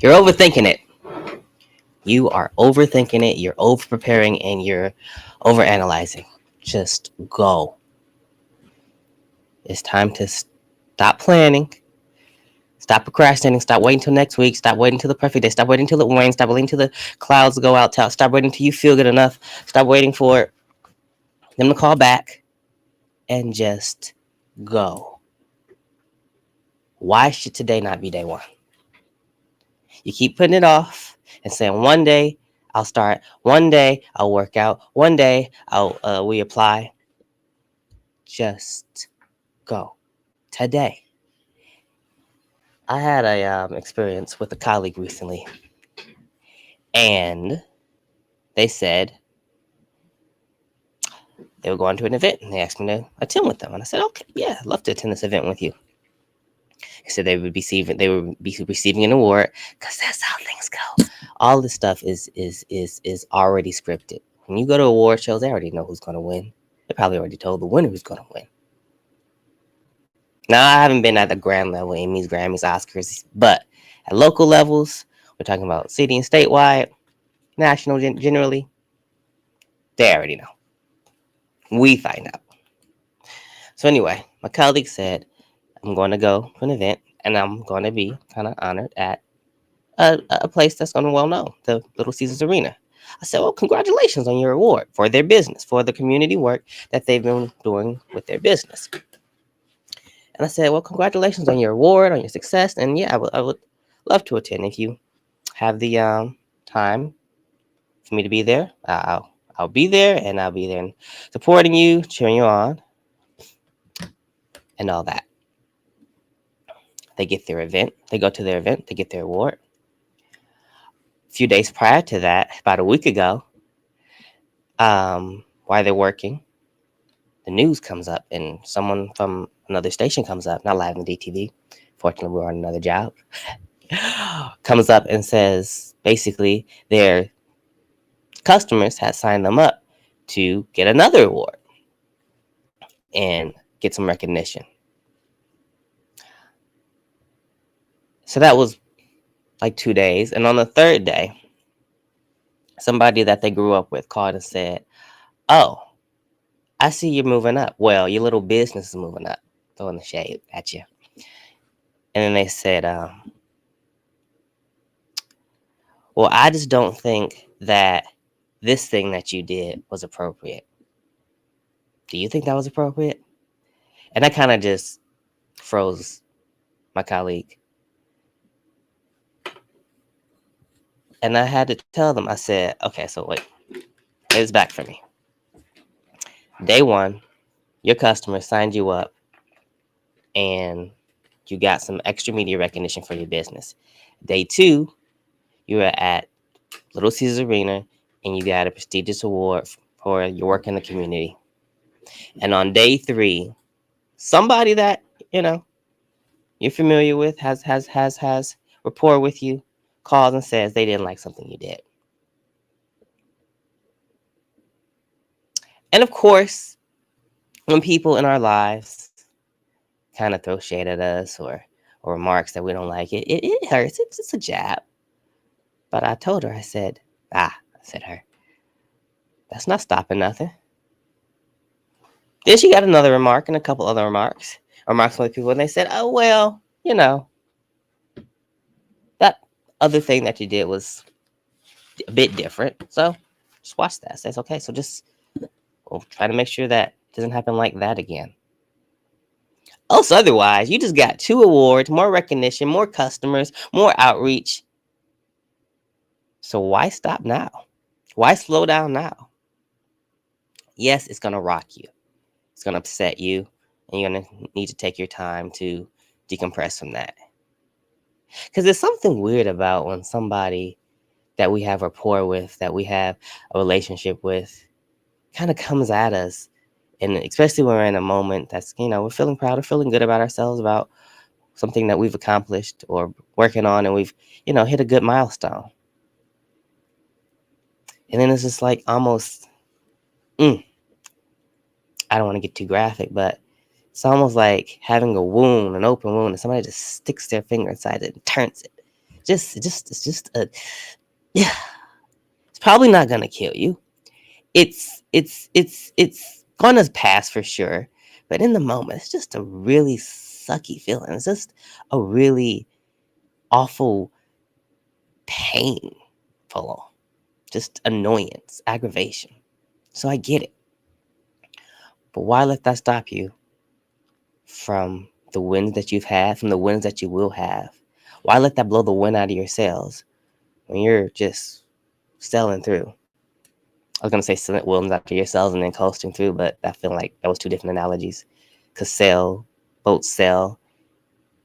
You're overthinking it. You are overthinking it. You're over preparing and you're over analyzing. Just go. It's time to stop planning. Stop procrastinating. Stop waiting till next week. Stop waiting till the perfect day. Stop waiting till it rains. Stop waiting till the clouds go out. Stop waiting till you feel good enough. Stop waiting for them to call back and just go. Why should today not be day one? You keep putting it off and saying one day I'll start, one day I'll work out, one day I'll reapply. Just go today. I had a experience with a colleague recently, and they said they were going to an event, and they asked me to attend with them, and I said, "Okay, yeah, I'd love to attend this event with you." They said they would be receiving an award because that's how things go. All this stuff is already scripted. When you go to award shows, they already know who's going to win. They probably already told the winner who's going to win. Now, I haven't been at the grand level, Emmys, Grammys, Oscars, but at local levels, we're talking about city and statewide, national generally, they already know. We find out. So anyway, my colleague said, I'm going to go to an event, and I'm going to be kind of honored at a place that's going to well known, the Little Caesars Arena. I said, well, congratulations on your award for their business, for the community work that they've been doing with their business. And I said, well, congratulations on your award, on your success. And yeah, I would love to attend if you have the time for me to be there. I'll be there, and I'll be there supporting you, cheering you on, and all that. They get their event. They go to their event. They get their award. A few days prior to that, about a week ago, while they're working, the news comes up, and someone from another station comes up, not live on DTV. Fortunately, we're on another job. Comes up and says, basically, their customers had signed them up to get another award and get some recognition. So that was like 2 days. And on the third day, somebody that they grew up with called and said, oh, I see you're moving up. Well, your little business is moving up. Throwing the shade at you. And then they said, well, I just don't think that this thing that you did was appropriate. Do you think that was appropriate? And I kind of just froze my colleague. And I had to tell them, I said, okay, so wait, it's back for me. Day one, your customer signed you up and you got some extra media recognition for your business. Day two, you were at Little Caesars Arena and you got a prestigious award for your work in the community. And on day three, somebody that, you're familiar with, has rapport with you, calls and says they didn't like something you did. And of course, when people in our lives kind of throw shade at us or remarks that we don't like, it hurts. It's a jab. But I told her, I said her, that's not stopping nothing. Then she got another remark and a couple other remarks from other people, and they said, oh, well, that other thing that you did was a bit different. So just watch that. Says, okay, so we'll try to make sure that it doesn't happen like that again. Also, otherwise, you just got 2 awards, more recognition, more customers, more outreach. So why stop now? Why slow down now? Yes, it's going to rock you. It's going to upset you. And you're going to need to take your time to decompress from that. Because there's something weird about when somebody that we have rapport with, that we have a relationship with, kind of comes at us. And especially when we're in a moment that's, we're feeling proud or feeling good about ourselves, about something that we've accomplished or working on, and we've, hit a good milestone. And then it's just almost, I don't want to get too graphic, but It's almost like having a wound, an open wound, and somebody just sticks their finger inside it and turns it. It's just a, yeah. It's probably not gonna kill you. It's gonna pass for sure. But in the moment, it's just a really sucky feeling. It's just a really awful painful, just annoyance, aggravation. So I get it. But why let that stop you from the wins that you've had, from the wins that you will have? Why let that blow the wind out of your sails when you're just sailing through? I was gonna say selling wins out of your sails and then coasting through, but I feel like that was two different analogies. Cause sail, boats sail.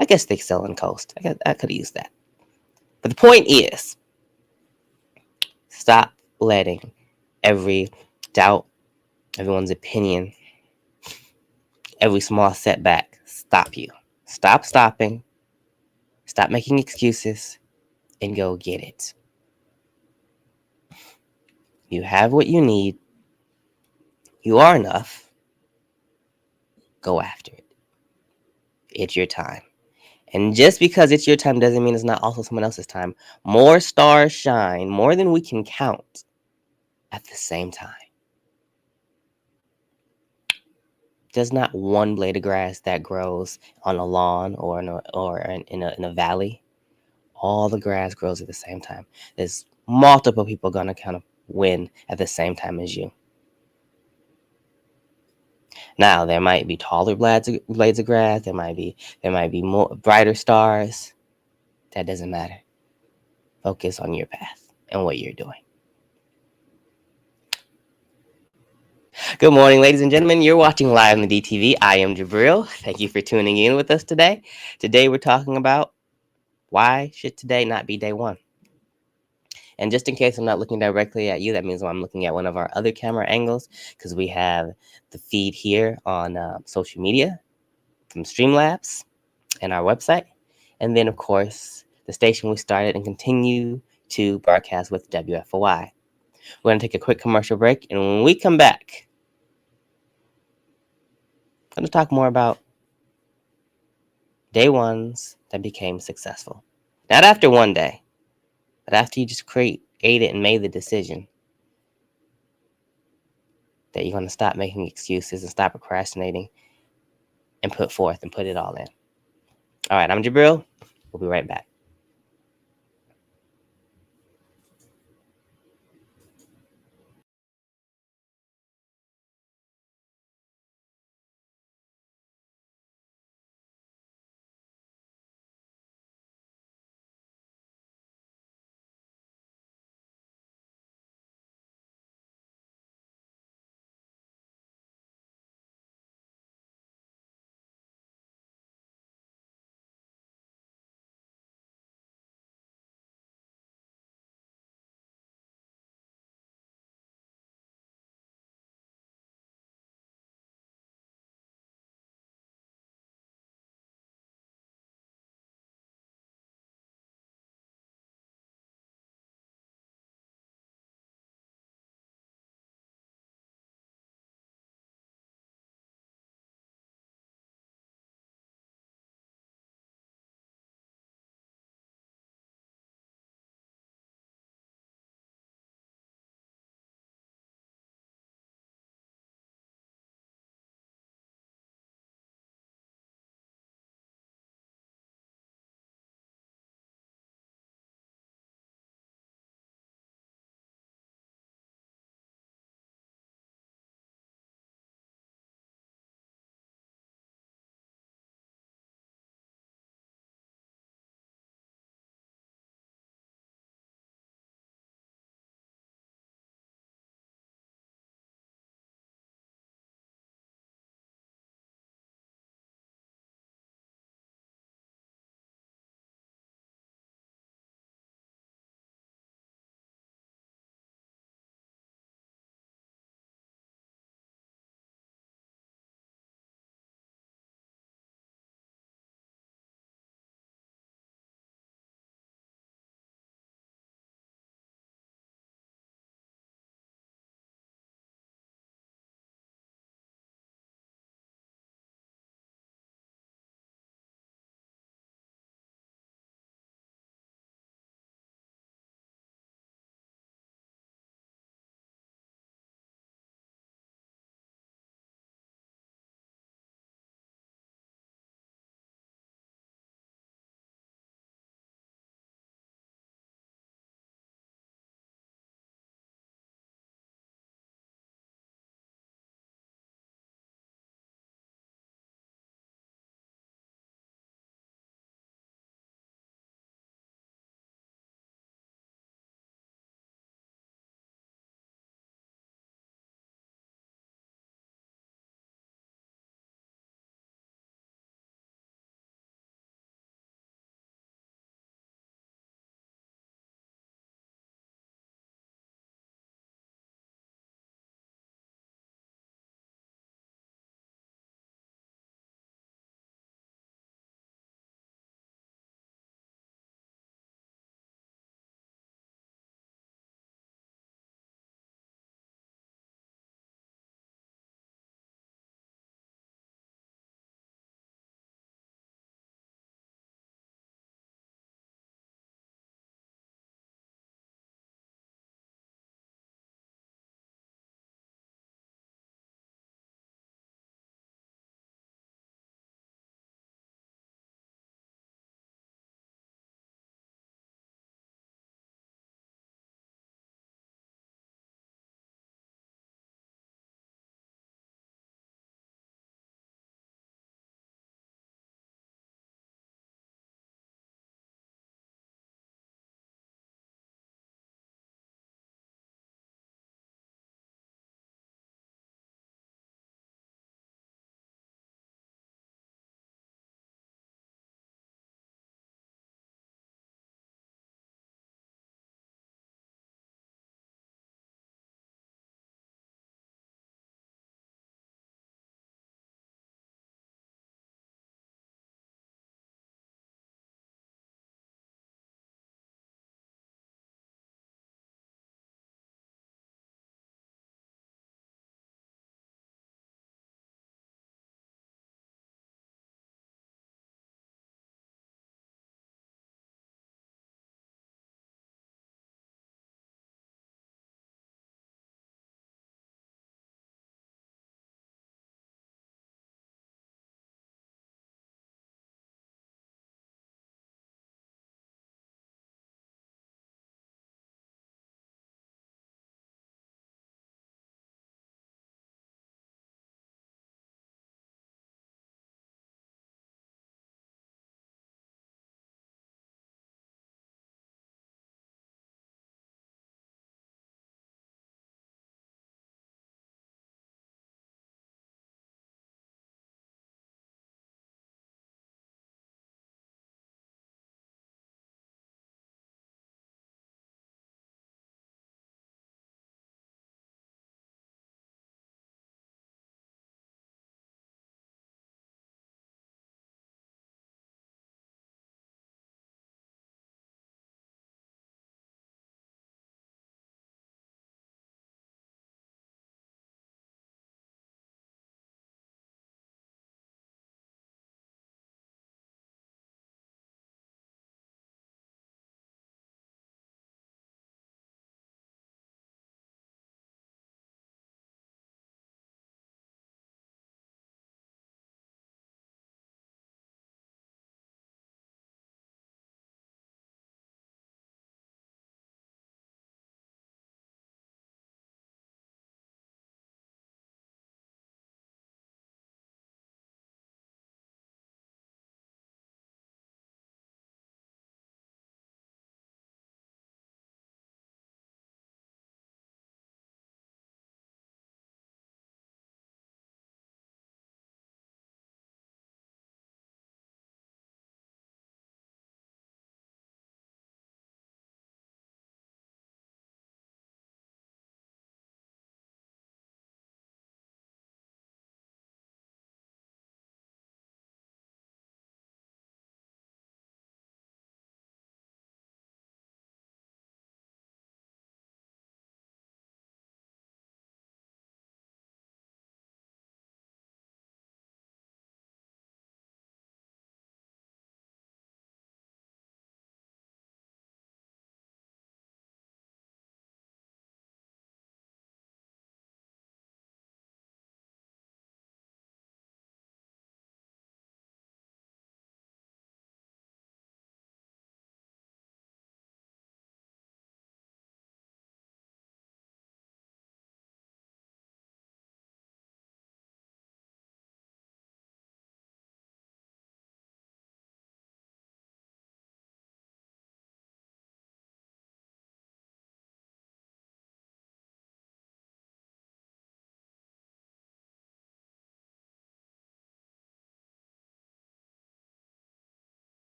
I guess they sail and coast. I could have used that. But the point is, stop letting every doubt, everyone's opinion, every small setback stop you. Stop stopping. Stop making excuses and go get it. You have what you need. You are enough. Go after it. It's your time. And just because it's your time doesn't mean it's not also someone else's time. More stars shine, more than we can count, at the same time. There's not one blade of grass that grows on a lawn or in a valley. All the grass grows at the same time. There's multiple people gonna kind of win at the same time as you. Now there might be taller blades of grass. There might be more brighter stars. That doesn't matter. Focus on your path and what you're doing. Good morning, ladies and gentlemen. You're watching live on the DTV. I am Jabril. Thank you for tuning in with us today. Today we're talking about why should today not be day one. And just in case I'm not looking directly at you, that means I'm looking at one of our other camera angles because we have the feed here on social media from Streamlabs and our website. And then, of course, the station we started and continue to broadcast with WFOI. We're going to take a quick commercial break. And when we come back, I'm going to talk more about day ones that became successful. Not after one day, but after you just created and made the decision that you're going to stop making excuses and stop procrastinating and put forth and put it all in. All right, I'm Jabril. We'll be right back.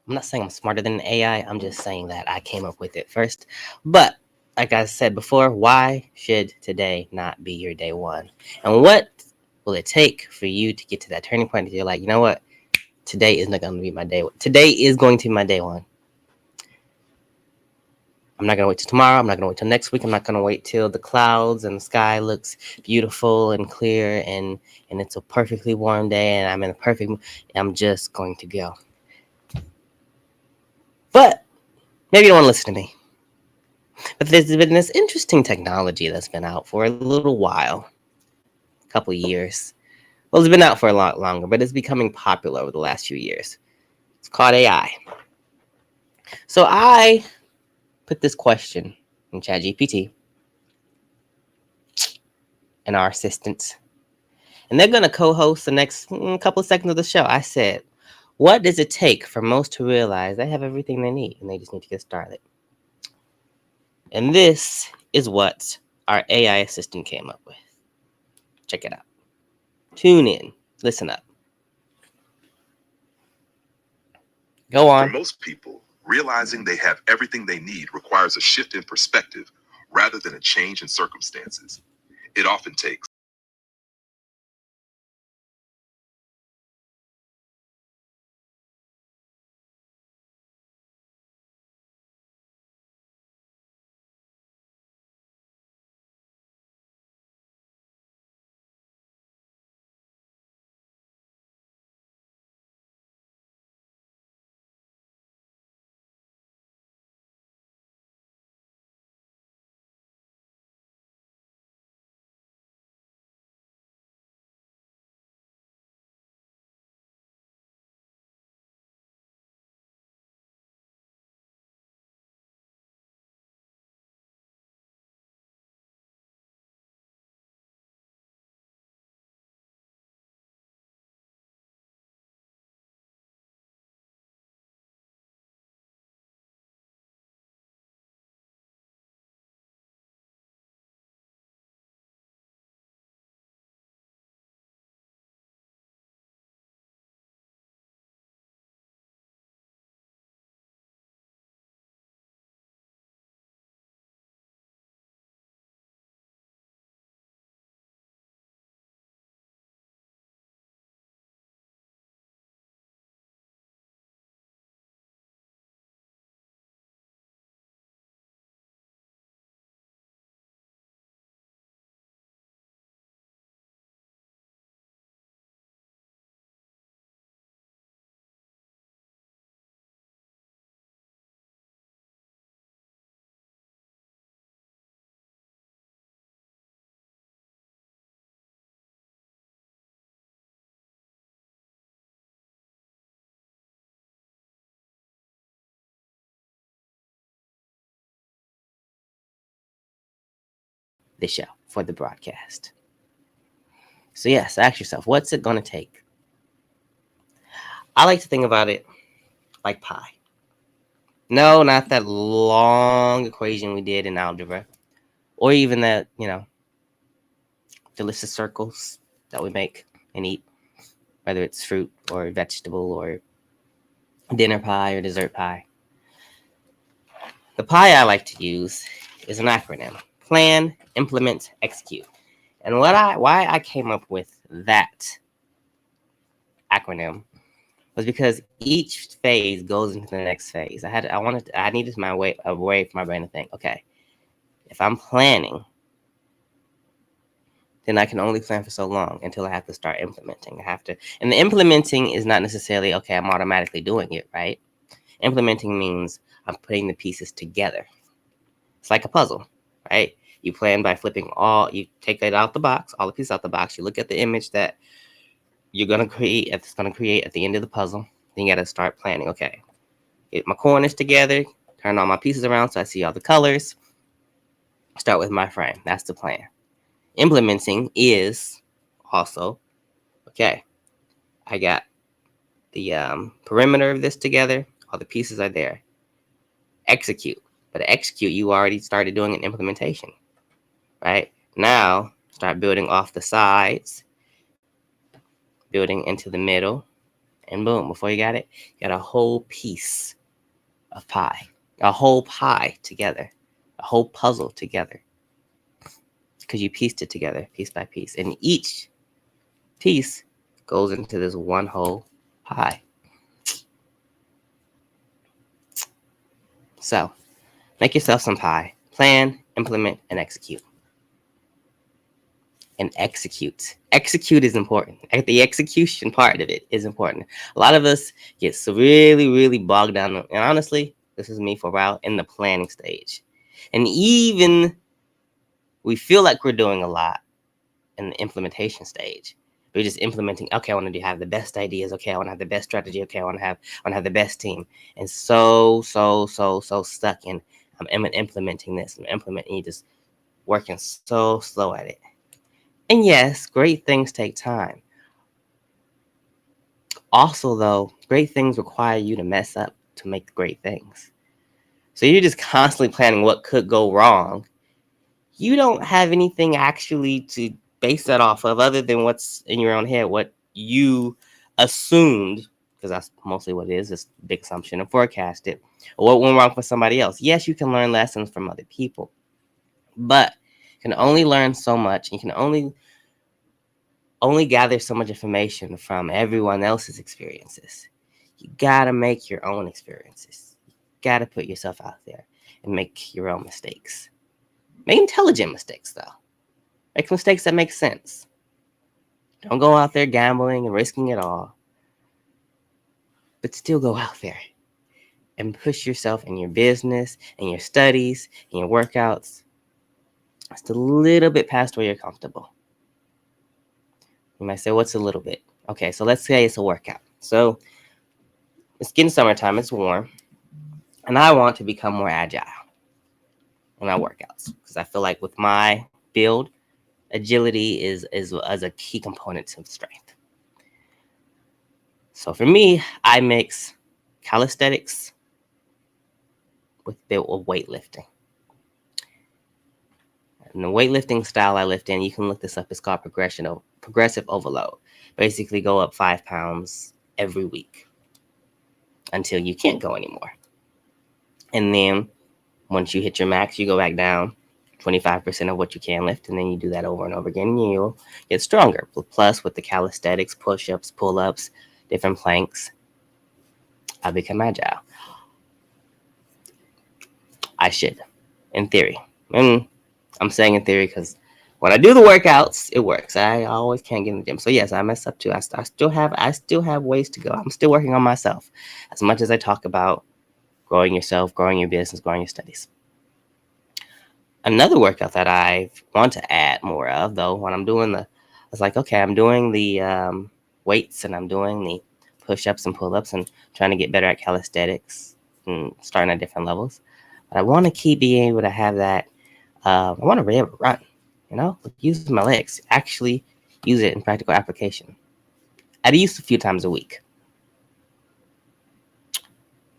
I'm not saying I'm smarter than AI. I'm just saying that I came up with it first. But like I said before, why should today not be your day one? And what will it take for you to get to that turning point that you're like, you know what? Today is not going to be my day one. Today is going to be my day one. I'm not going to wait till tomorrow. I'm not going to wait till next week. I'm not going to wait till the clouds and the sky looks beautiful and clear and it's a perfectly warm day and I'm in a perfect mood. I'm just going to go. But maybe you don't want to listen to me. But there's been this interesting technology that's been out for a little while, a couple of years. Well, it's been out for a lot longer, but it's becoming popular over the last few years. It's called AI. So I put this question in ChatGPT and our assistants, and they're going to co-host the next couple of seconds of the show. I said, what does it take for most to realize they have everything they need and they just need to get started? And this is what our AI assistant came up with. Check it out. Tune in. Listen up. Go on. For most people, realizing they have everything they need requires a shift in perspective rather than a change in circumstances. It often takes The show for the broadcast. So yes, ask yourself, what's it going to take? I like to think about it like pi. No, not that long equation we did in algebra, or even that, delicious circles that we make and eat, whether it's fruit or vegetable or dinner pie or dessert pie. The pi I like to use is an acronym: plan, implement, execute. And why I came up with that acronym was because each phase goes into the next phase. I needed a way for my brain to think, okay, if I'm planning, then I can only plan for so long until I have to start implementing. And the implementing is not necessarily, okay, I'm automatically doing it, right? Implementing means I'm putting the pieces together. It's like a puzzle, right? You plan by you take it out the box, all the pieces out the box. You look at the image that you're going to create at the end of the puzzle. Then you got to start planning. Okay, get my corners together, turn all my pieces around so I see all the colors. Start with my frame. That's the plan. Implementing is also, okay, I got the perimeter of this together. All the pieces are there. Execute. But to execute, you already started doing an implementation, right? Now, start building off the sides, building into the middle, And boom, before you got it, you got a whole piece of pie, a whole pie together, a whole puzzle together. Because you pieced it together piece by piece. And each piece goes into this one whole pie. So make yourself some pie. Plan, implement, and execute. And execute. Execute is important. The execution part of it is important. A lot of us get so really, really bogged down. And honestly, this is me for a while in the planning stage. And even we feel like we're doing a lot in the implementation stage. We're just implementing. Okay, I want to have the best ideas. Okay, I want to have the best strategy. Okay, I want to have the best team. And so stuck in I'm implementing this. I'm implementing. You just working so slow at it. And yes, great things take time. Also, though, great things require you to mess up to make great things. So you're just constantly planning what could go wrong. You don't have anything actually to base that off of other than what's in your own head, what you assumed, because that's mostly what it is, this big assumption, and forecast it, or what went wrong for somebody else. Yes, you can learn lessons from other people, but you can only learn so much. You can only gather so much information from everyone else's experiences. You gotta make your own experiences. You gotta put yourself out there and make your own mistakes. Make intelligent mistakes, though. Make mistakes that make sense. Don't go out there gambling and risking it all. But still go out there and push yourself in your business, in your studies, in your workouts. Just a little bit past where you're comfortable. You might say, what's a little bit? Okay, so let's say it's a workout. So it's getting summertime, it's warm, and I want to become more agile in my workouts because I feel like with my build, agility is a key component to strength. So for me, I mix calisthenics with weightlifting. And the weightlifting style I lift in, you can look this up, it's called progressive overload. Basically go up 5 pounds every week until you can't go anymore. And then once you hit your max, you go back down 25% of what you can lift, and then you do that over and over again, and you'll get stronger. Plus, with the calisthenics, push-ups, pull-ups, different planks, I become agile. I should, in theory. And I'm saying in theory because when I do the workouts, it works. I always can't get in the gym. So yes, I mess up too. I still have ways to go. I'm still working on myself. As much as I talk about growing yourself, growing your business, growing your studies. Another workout that I want to add more of, though, when I'm doing it's like, okay, I'm doing the weights and I'm doing the push-ups and pull-ups and trying to get better at calisthenics and starting at different levels. But I want to keep being able to have that. I want to be able to run, use my legs, actually use it in practical application. At least a few times a week.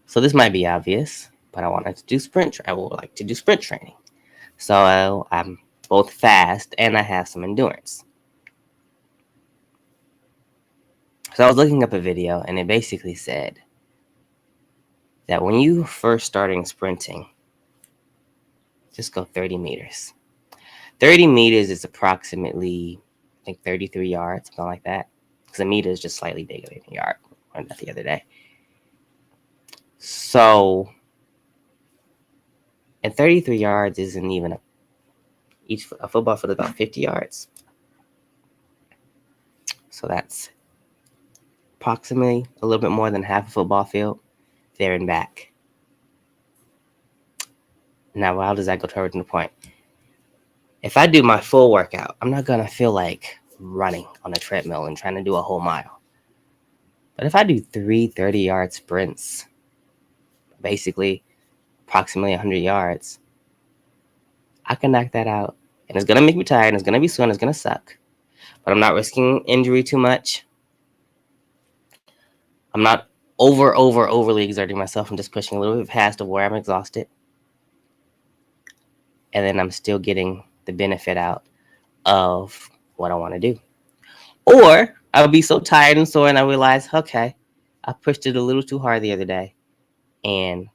So this might be obvious, but I wanted to do I would like to do sprint training. So I'm both fast and I have some endurance. So I was looking up a video and it basically said that when you first starting sprinting, just go 30 meters. 30 meters is approximately, I think, 33 yards, something like that. Because a meter is just slightly bigger than a yard. I learned that the other day. So, and 33 yards isn't even a football field is about 50 yards. So that's approximately a little bit more than half a football field there and back. Now, how does that go towards the point? If I do my full workout, I'm not going to feel like running on a treadmill and trying to do a whole mile. But if I do 3 30-yard sprints, basically approximately 100 yards, I can knock that out. And it's going to make me tired, and it's going to be soon, it's going to suck. But I'm not risking injury too much. I'm not overly exerting myself. I'm just pushing a little bit past of where I'm exhausted. And then I'm still getting the benefit out of what I want to do. Or I'll be so tired and sore and I realize, okay, I pushed it a little too hard the other day and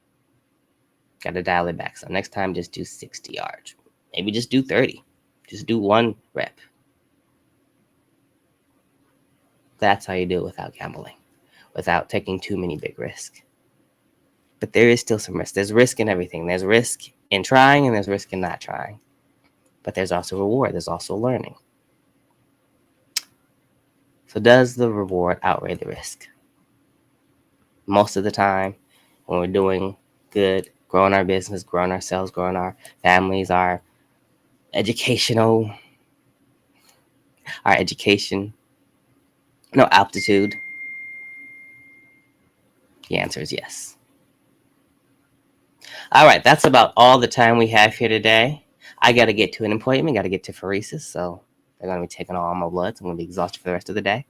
got to dial it back. So next time, just do 60 yards. Maybe just do 30. Just do 1 rep. That's how you do it without gambling, without taking too many big risks. But there is still some risk. There's risk in everything. There's risk in trying and there's risk in not trying. But there's also reward. There's also learning. So does the reward outweigh the risk? Most of the time, when we're doing good, growing our business, growing ourselves, growing our families, our education, aptitude, the answer is yes. All right, that's about all the time we have here today. I got to get to an appointment, got to get to pheresis, so they're going to be taking all my blood, so I'm going to be exhausted for the rest of the day.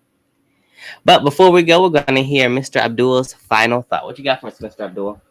But before we go, we're going to hear Mr. Abdul's final thought. What you got for us, Mr. Abdul?